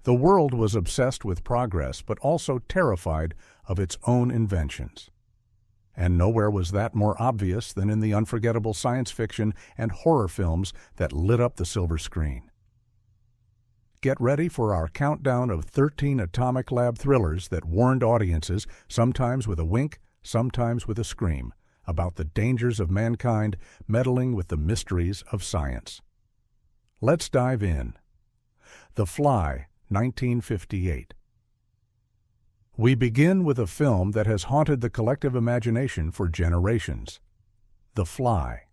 The world was obsessed with progress, but also terrified of its own inventions. And nowhere was that more obvious than in the unforgettable science fiction and horror films that lit up the silver screen. Get ready for our countdown of 13 atomic lab thrillers that warned audiences, sometimes with a wink, sometimes with a scream, about the dangers of mankind meddling with the mysteries of science. Let's dive in. The Fly, 1958. We begin with a film that has haunted the collective imagination for generations. The Fly.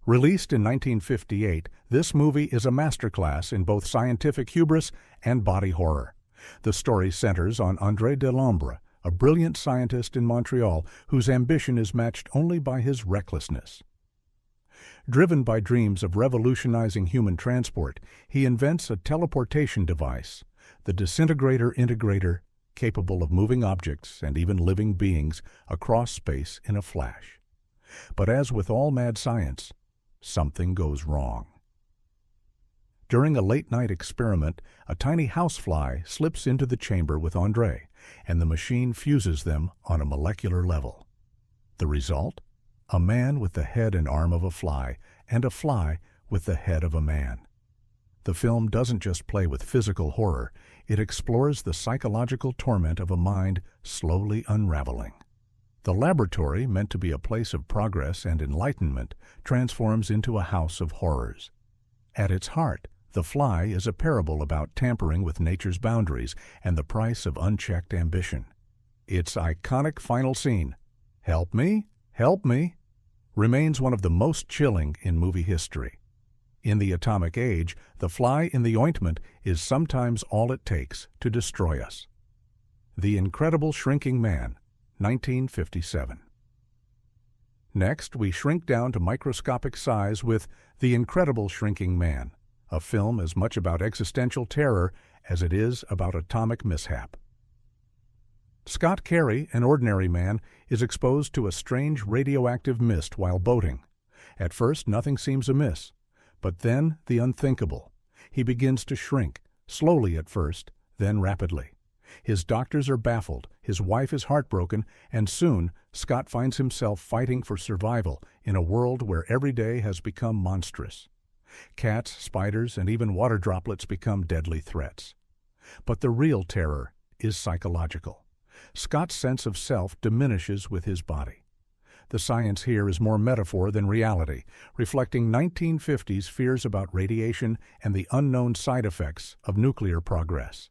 Released in 1958, this movie is a masterclass in both scientific hubris and body horror. The story centers on André Delambre, a brilliant scientist in Montreal whose ambition is matched only by his recklessness. Driven by dreams of revolutionizing human transport, he invents a teleportation device, the disintegrator-integrator, capable of moving objects and even living beings across space in a flash. But as with all mad science, something goes wrong. During a late-night experiment, a tiny housefly slips into the chamber with André, and the machine fuses them on a molecular level. The result? A man with the head and arm of a fly, and a fly with the head of a man. The film doesn't just play with physical horror, it explores the psychological torment of a mind slowly unraveling. The laboratory, meant to be a place of progress and enlightenment, transforms into a house of horrors. At its heart, The Fly is a parable about tampering with nature's boundaries and the price of unchecked ambition. Its iconic final scene, "Help me, help me," remains one of the most chilling in movie history. In the atomic age, the fly in the ointment is sometimes all it takes to destroy us. The Incredible Shrinking Man, 1957. Next, we shrink down to microscopic size with The Incredible Shrinking Man, a film as much about existential terror as it is about atomic mishap. Scott Carey, an ordinary man, is exposed to a strange radioactive mist while boating. At first, nothing seems amiss, but then the unthinkable. He begins to shrink, slowly at first, then rapidly. His doctors are baffled, his wife is heartbroken, and soon Scott finds himself fighting for survival in a world where every day has become monstrous. Cats, spiders, and even water droplets become deadly threats. But the real terror is psychological. Scott's sense of self diminishes with his body. The science here is more metaphor than reality, reflecting 1950s fears about radiation and the unknown side effects of nuclear progress.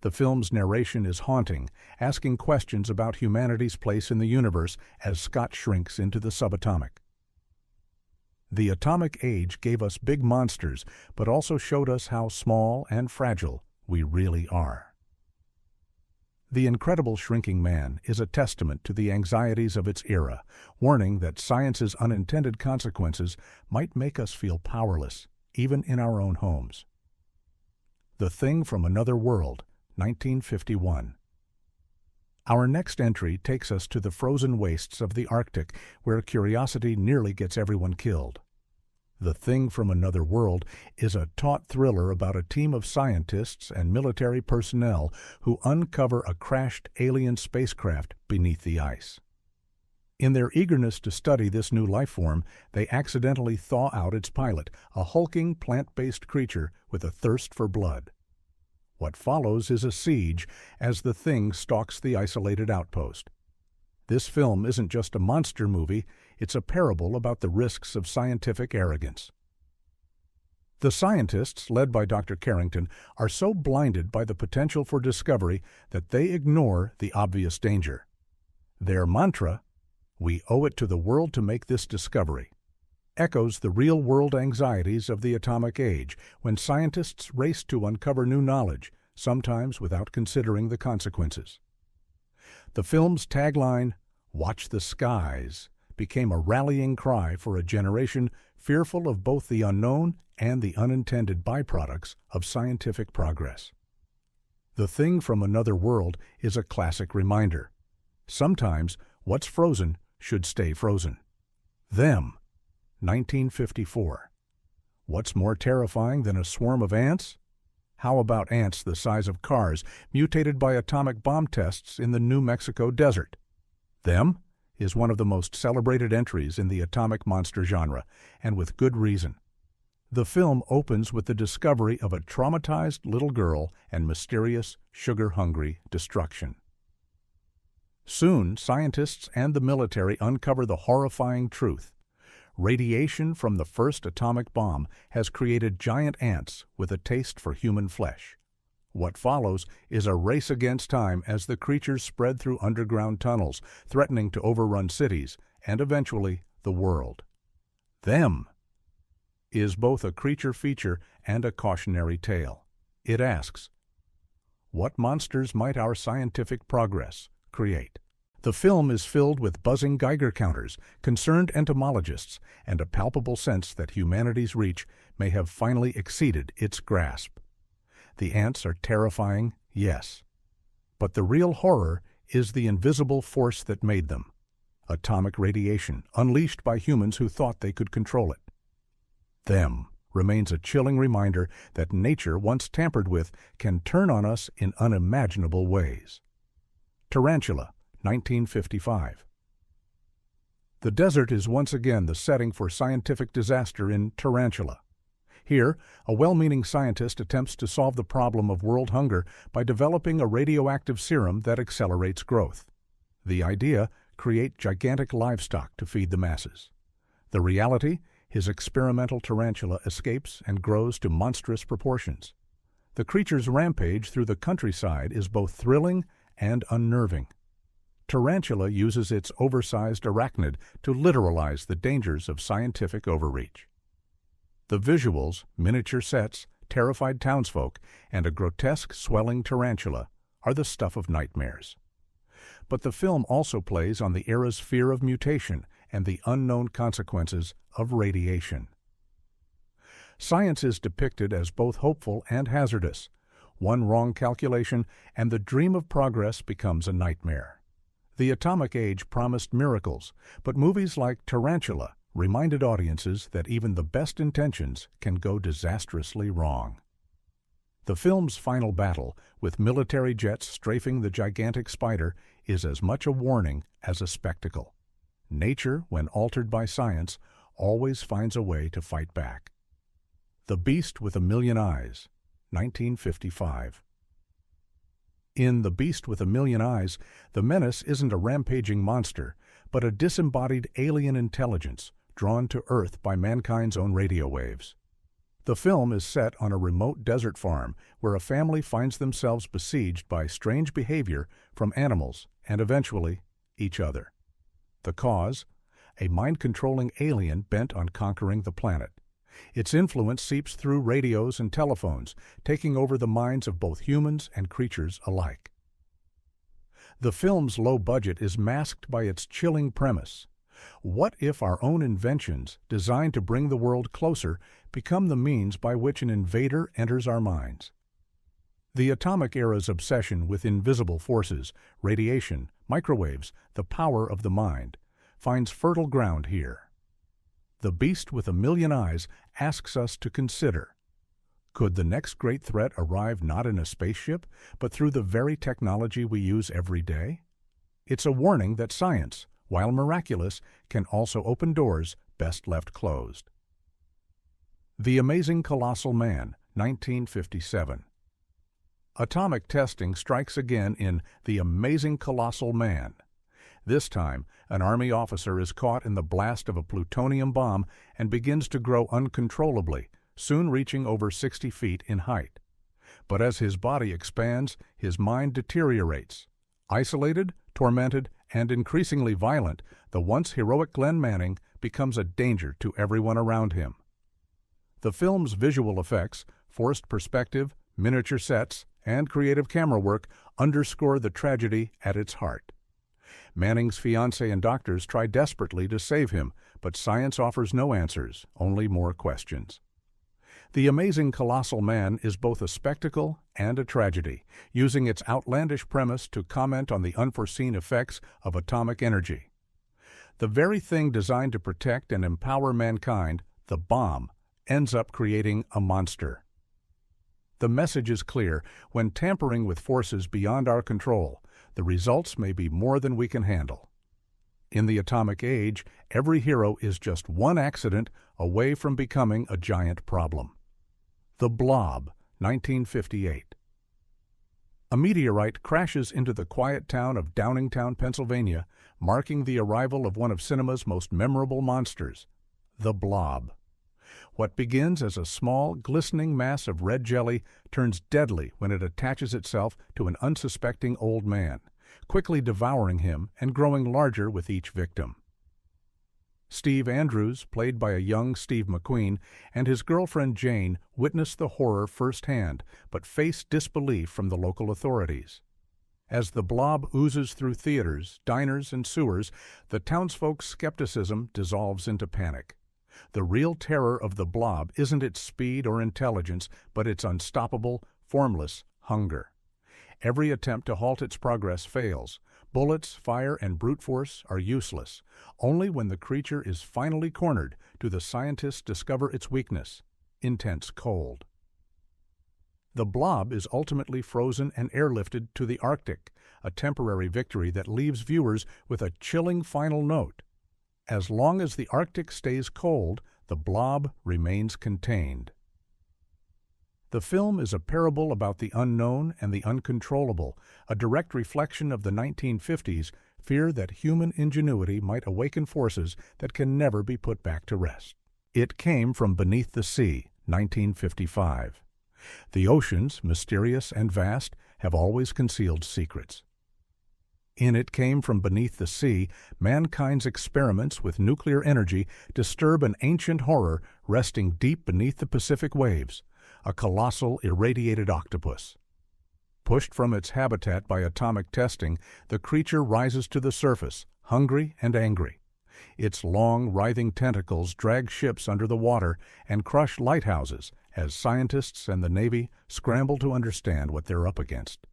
The film's narration is haunting, asking questions about humanity's place in the universe as Scott shrinks into the subatomic. The atomic age gave us big monsters, but also showed us how small and fragile we really are. The Incredible Shrinking Man is a testament to the anxieties of its era, warning that science's unintended consequences might make us feel powerless, even in our own homes. The Thing from Another World, 1951. Our next entry takes us to the frozen wastes of the Arctic, where curiosity nearly gets everyone killed. The Thing from Another World is a taut thriller about a team of scientists and military personnel who uncover a crashed alien spacecraft beneath the ice. In their eagerness to study this new life form, they accidentally thaw out its pilot, a hulking plant-based creature with a thirst for blood. What follows is a siege as the Thing stalks the isolated outpost. This film isn't just a monster movie, it's a parable about the risks of scientific arrogance. The scientists, led by Dr. Carrington, are so blinded by the potential for discovery that they ignore the obvious danger. Their mantra, "We owe it to the world to make this discovery," echoes the real-world anxieties of the atomic age, when scientists race to uncover new knowledge, sometimes without considering the consequences. The film's tagline, "Watch the skies," became a rallying cry for a generation fearful of both the unknown and the unintended byproducts of scientific progress. The Thing from Another World is a classic reminder. Sometimes what's frozen should stay frozen. Them, 1954. What's more terrifying than a swarm of ants? How about ants the size of cars, mutated by atomic bomb tests in the New Mexico desert? Them is one of the most celebrated entries in the atomic monster genre, and with good reason. The film opens with the discovery of a traumatized little girl and mysterious, sugar-hungry destruction. Soon, scientists and the military uncover the horrifying truth. Radiation from the first atomic bomb has created giant ants with a taste for human flesh. What follows is a race against time as the creatures spread through underground tunnels, threatening to overrun cities and eventually the world. Them is both a creature feature and a cautionary tale. It asks, what monsters might our scientific progress create? The film is filled with buzzing Geiger counters, concerned entomologists, and a palpable sense that humanity's reach may have finally exceeded its grasp. The ants are terrifying, yes. But the real horror is the invisible force that made them. Atomic radiation, unleashed by humans who thought they could control it. Them remains a chilling reminder that nature, once tampered with, can turn on us in unimaginable ways. Tarantula, 1955. The desert is once again the setting for scientific disaster in Tarantula. Here, a well-meaning scientist attempts to solve the problem of world hunger by developing a radioactive serum that accelerates growth. The idea: create gigantic livestock to feed the masses. The reality: his experimental tarantula escapes and grows to monstrous proportions. The creature's rampage through the countryside is both thrilling and unnerving. Tarantula uses its oversized arachnid to literalize the dangers of scientific overreach. The visuals, miniature sets, terrified townsfolk, and a grotesque swelling tarantula are the stuff of nightmares. But the film also plays on the era's fear of mutation and the unknown consequences of radiation. Science is depicted as both hopeful and hazardous. One wrong calculation, and the dream of progress becomes a nightmare. The atomic age promised miracles, but movies like Tarantula reminded audiences that even the best intentions can go disastrously wrong. The film's final battle, with military jets strafing the gigantic spider, is as much a warning as a spectacle. Nature, when altered by science, always finds a way to fight back. The Beast with a Million Eyes, 1955. In The Beast with a Million Eyes, the menace isn't a rampaging monster, but a disembodied alien intelligence drawn to Earth by mankind's own radio waves. The film is set on a remote desert farm where a family finds themselves besieged by strange behavior from animals and eventually each other. The cause? A mind-controlling alien bent on conquering the planet. Its influence seeps through radios and telephones, taking over the minds of both humans and creatures alike. The film's low budget is masked by its chilling premise. What if our own inventions, designed to bring the world closer, become the means by which an invader enters our minds? The atomic era's obsession with invisible forces, radiation, microwaves, the power of the mind, finds fertile ground here. The Beast with a Million Eyes asks us to consider: could the next great threat arrive not in a spaceship, but through the very technology we use every day? It's a warning that science, while miraculous, can also open doors best left closed. The Amazing Colossal Man, 1957. Atomic testing strikes again in The Amazing Colossal Man. This time, an Army officer is caught in the blast of a plutonium bomb and begins to grow uncontrollably, soon reaching over 60 feet in height. But as his body expands, his mind deteriorates. Isolated, tormented, and increasingly violent, the once heroic Glenn Manning becomes a danger to everyone around him. The film's visual effects, forced perspective, miniature sets, and creative camera work underscore the tragedy at its heart. Manning's fiancée and doctors try desperately to save him, but science offers no answers, only more questions. The Amazing Colossal Man is both a spectacle and a tragedy, using its outlandish premise to comment on the unforeseen effects of atomic energy. The very thing designed to protect and empower mankind, the bomb, ends up creating a monster. The message is clear: when tampering with forces beyond our control, the results may be more than we can handle. In the atomic age, every hero is just one accident away from becoming a giant problem. The Blob, 1958. A meteorite crashes into the quiet town of Downingtown, Pennsylvania, marking the arrival of one of cinema's most memorable monsters, the Blob. What begins as a small, glistening mass of red jelly turns deadly when it attaches itself to an unsuspecting old man, quickly devouring him and growing larger with each victim. Steve Andrews, played by a young Steve McQueen, and his girlfriend Jane witnessed the horror firsthand, but face disbelief from the local authorities. As the Blob oozes through theaters, diners, and sewers, the townsfolk's skepticism dissolves into panic. The real terror of the Blob isn't its speed or intelligence, but its unstoppable, formless hunger. Every attempt to halt its progress fails. Bullets, fire, and brute force are useless. Only when the creature is finally cornered do the scientists discover its weakness: intense cold. The Blob is ultimately frozen and airlifted to the Arctic, a temporary victory that leaves viewers with a chilling final note. As long as the Arctic stays cold, the Blob remains contained. The film is a parable about the unknown and the uncontrollable, a direct reflection of the 1950s fear that human ingenuity might awaken forces that can never be put back to rest. It Came from Beneath the Sea, 1955. The oceans, mysterious and vast, have always concealed secrets. In It Came from Beneath the Sea, mankind's experiments with nuclear energy disturb an ancient horror resting deep beneath the Pacific waves: a colossal irradiated octopus. Pushed from its habitat by atomic testing, the creature rises to the surface, hungry and angry. Its long, writhing tentacles drag ships under the water and crush lighthouses as scientists and the Navy scramble to understand what they're up against.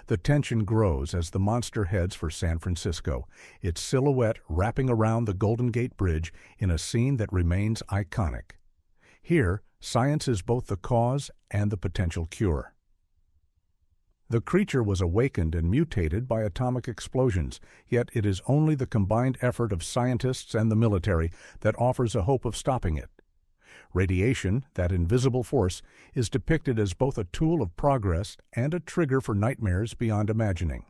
The tension grows as the monster heads for San Francisco, its silhouette wrapping around the Golden Gate Bridge in a scene that remains iconic. Here, science is both the cause and the potential cure. The creature was awakened and mutated by atomic explosions, yet it is only the combined effort of scientists and the military that offers a hope of stopping it. Radiation, that invisible force, is depicted as both a tool of progress and a trigger for nightmares beyond imagining.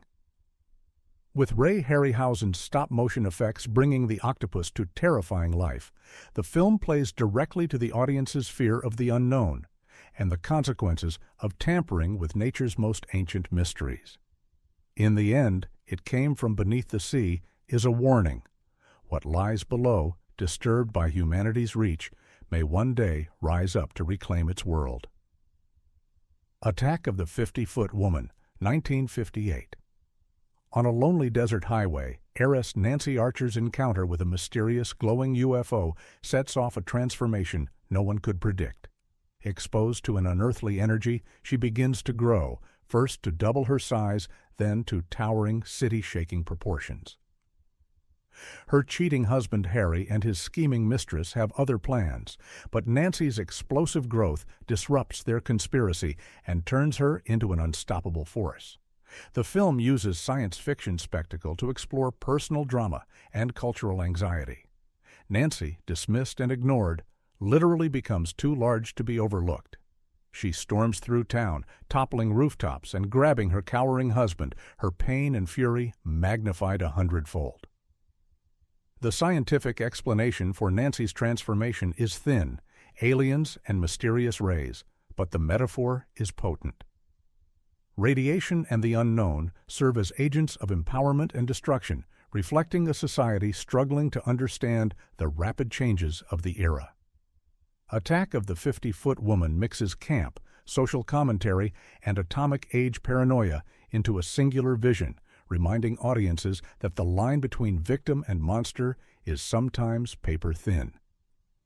With Ray Harryhausen's stop-motion effects bringing the octopus to terrifying life, the film plays directly to the audience's fear of the unknown and the consequences of tampering with nature's most ancient mysteries. In the end, It Came from Beneath the Sea is a warning. What lies below, disturbed by humanity's reach, may one day rise up to reclaim its world. Attack of the 50-Foot Woman, 1958. On a lonely desert highway, heiress Nancy Archer's encounter with a mysterious glowing UFO sets off a transformation no one could predict. Exposed to an unearthly energy, she begins to grow, first to double her size, then to towering, city-shaking proportions. Her cheating husband Harry and his scheming mistress have other plans, but Nancy's explosive growth disrupts their conspiracy and turns her into an unstoppable force. The film uses science fiction spectacle to explore personal drama and cultural anxiety. Nancy, dismissed and ignored, literally becomes too large to be overlooked. She storms through town, toppling rooftops and grabbing her cowering husband, her pain and fury magnified 100-fold. The scientific explanation for Nancy's transformation is thin: aliens and mysterious rays, but the metaphor is potent. Radiation and the unknown serve as agents of empowerment and destruction, reflecting a society struggling to understand the rapid changes of the era. Attack of the 50-Foot Woman mixes camp, social commentary, and atomic age paranoia into a singular vision, reminding audiences that the line between victim and monster is sometimes paper-thin.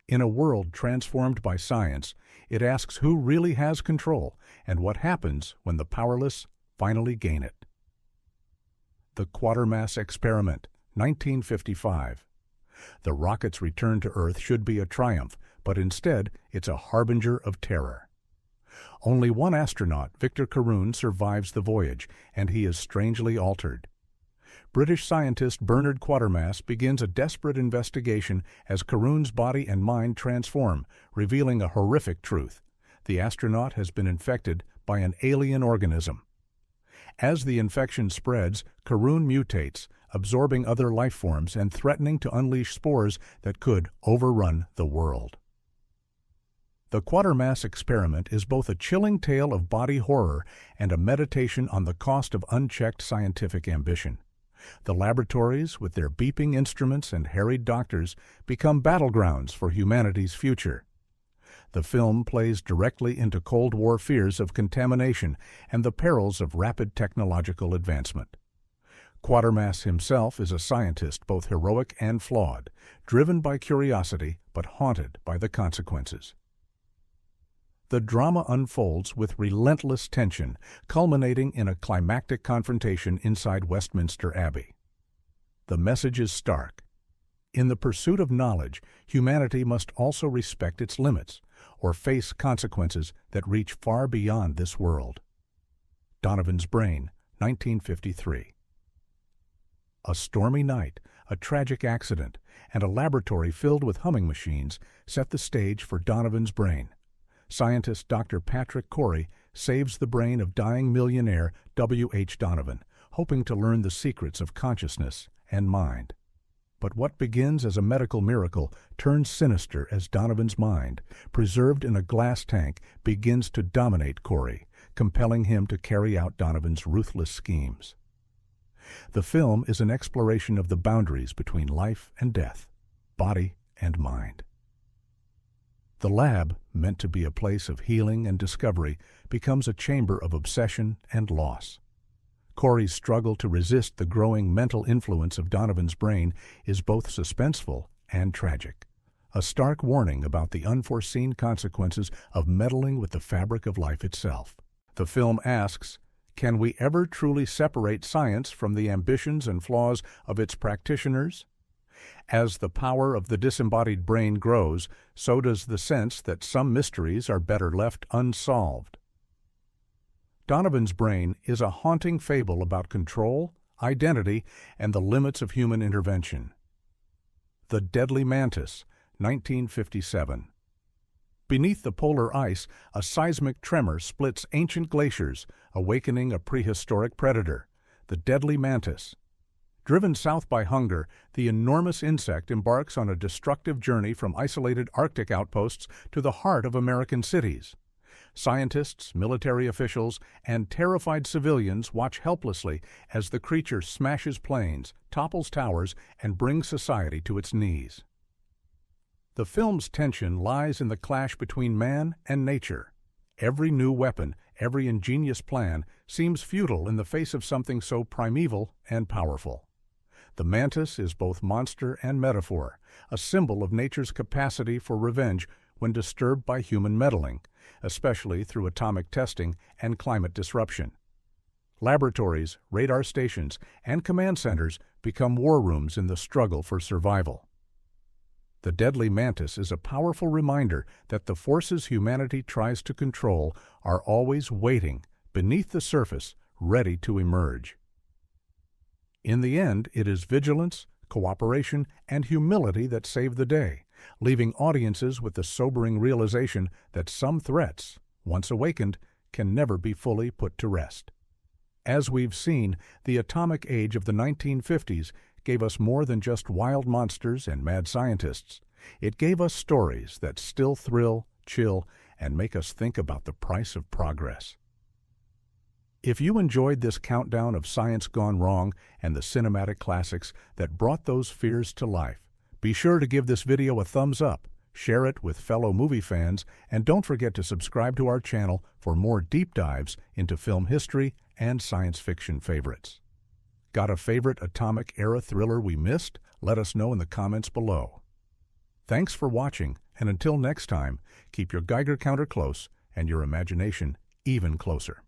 In a world transformed by science, it asks who really has control and what happens when the powerless finally gain it. The Quatermass Experiment, 1955. The rocket's return to Earth should be a triumph, but instead it's a harbinger of terror. Only one astronaut, Victor Carroon, survives the voyage, and he is strangely altered. British scientist Bernard Quatermass begins a desperate investigation as Carroon's body and mind transform, revealing a horrific truth. The astronaut has been infected by an alien organism. As the infection spreads, Carroon mutates, absorbing other life forms and threatening to unleash spores that could overrun the world. The Quatermass Experiment is both a chilling tale of body horror and a meditation on the cost of unchecked scientific ambition. The laboratories, with their beeping instruments and harried doctors, become battlegrounds for humanity's future. The film plays directly into Cold War fears of contamination and the perils of rapid technological advancement. Quatermass himself is a scientist both heroic and flawed, driven by curiosity but haunted by the consequences. The drama unfolds with relentless tension, culminating in a climactic confrontation inside Westminster Abbey. The message is stark. In the pursuit of knowledge, humanity must also respect its limits, or face consequences that reach far beyond this world. Donovan's Brain, 1953. A stormy night, a tragic accident, and a laboratory filled with humming machines set the stage for Donovan's Brain. Scientist Dr. Patrick Corey saves the brain of dying millionaire W. H. Donovan, hoping to learn the secrets of consciousness and mind. But what begins as a medical miracle turns sinister as Donovan's mind, preserved in a glass tank, begins to dominate Corey, compelling him to carry out Donovan's ruthless schemes. The film is an exploration of the boundaries between life and death, body and mind. The lab, meant to be a place of healing and discovery, becomes a chamber of obsession and loss. Corey's struggle to resist the growing mental influence of Donovan's brain is both suspenseful and tragic, a stark warning about the unforeseen consequences of meddling with the fabric of life itself. The film asks, can we ever truly separate science from the ambitions and flaws of its practitioners? As the power of the disembodied brain grows, so does the sense that some mysteries are better left unsolved. Donovan's Brain is a haunting fable about control, identity, and the limits of human intervention. The Deadly Mantis, 1957. Beneath the polar ice, a seismic tremor splits ancient glaciers, awakening a prehistoric predator, the deadly mantis. Driven south by hunger, the enormous insect embarks on a destructive journey from isolated Arctic outposts to the heart of American cities. Scientists, military officials, and terrified civilians watch helplessly as the creature smashes planes, topples towers, and brings society to its knees. The film's tension lies in the clash between man and nature. Every new weapon, every ingenious plan seems futile in the face of something so primeval and powerful. The mantis is both monster and metaphor, a symbol of nature's capacity for revenge when disturbed by human meddling, especially through atomic testing and climate disruption. Laboratories, radar stations, and command centers become war rooms in the struggle for survival. The Deadly Mantis is a powerful reminder that the forces humanity tries to control are always waiting beneath the surface, ready to emerge. In the end, it is vigilance, cooperation, and humility that save the day, leaving audiences with the sobering realization that some threats, once awakened, can never be fully put to rest. As we've seen, the atomic age of the 1950s gave us more than just wild monsters and mad scientists. It gave us stories that still thrill, chill, and make us think about the price of progress. If you enjoyed this countdown of science gone wrong and the cinematic classics that brought those fears to life, be sure to give this video a thumbs up, share it with fellow movie fans, and don't forget to subscribe to our channel for more deep dives into film history and science fiction favorites. Got a favorite atomic era thriller we missed? Let us know in the comments below. Thanks for watching, and until next time, keep your Geiger counter close and your imagination even closer.